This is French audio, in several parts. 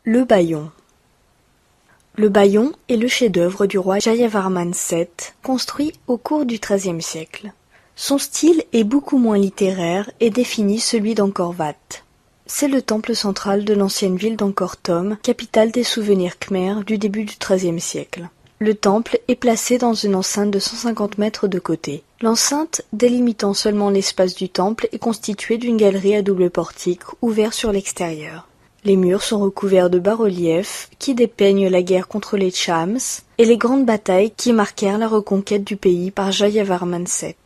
Le Bayon. Le Bayon est le chef-d'œuvre du roi Jayavarman VII, construit au cours du XIIIe siècle. Son style est beaucoup moins littéraire et définit celui d'Angkor Wat. C'est le temple central de l'ancienne ville d'Angkor Thom, capitale des souvenirs khmers du début du XIIIe siècle. Le temple est placé dans une enceinte de 150 mètres de côté. L'enceinte, délimitant seulement l'espace du temple, est constituée d'une galerie à double portique ouvert sur l'extérieur. Les murs sont recouverts de bas-reliefs qui dépeignent la guerre contre les Chams et les grandes batailles qui marquèrent la reconquête du pays par Jayavarman VII.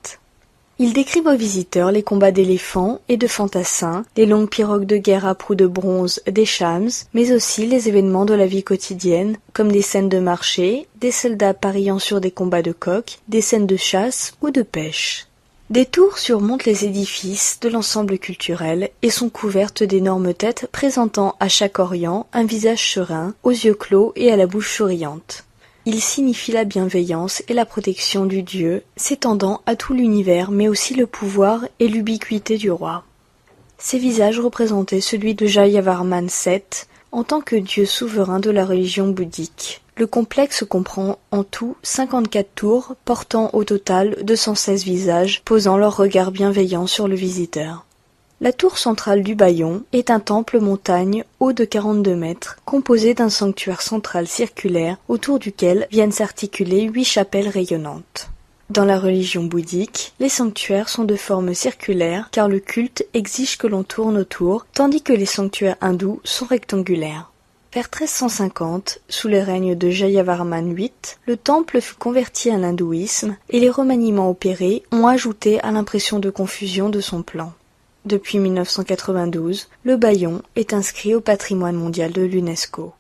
Ils décrivent aux visiteurs les combats d'éléphants et de fantassins, les longues pirogues de guerre à proue de bronze des Chams, mais aussi les événements de la vie quotidienne, comme des scènes de marché, des soldats pariant sur des combats de coqs, des scènes de chasse ou de pêche. Des tours surmontent les édifices de l'ensemble culturel et sont couvertes d'énormes têtes présentant à chaque orient un visage serein, aux yeux clos et à la bouche souriante. Il signifie la bienveillance et la protection du dieu, s'étendant à tout l'univers, mais aussi le pouvoir et l'ubiquité du roi. Ces visages représentaient celui de Jayavarman VII en tant que dieu souverain de la religion bouddhique. Le complexe comprend en tout 54 tours, portant au total 216 visages, posant leur regard bienveillant sur le visiteur. La tour centrale du Bayon est un temple montagne haut de 42 mètres, composé d'un sanctuaire central circulaire autour duquel viennent s'articuler 8 chapelles rayonnantes. Dans la religion bouddhique, les sanctuaires sont de forme circulaire car le culte exige que l'on tourne autour, tandis que les sanctuaires hindous sont rectangulaires. Vers 1350, sous le règne de Jayavarman VIII, le temple fut converti à l'hindouisme et les remaniements opérés ont ajouté à l'impression de confusion de son plan. Depuis 1992, le Bayon est inscrit au patrimoine mondial de l'UNESCO.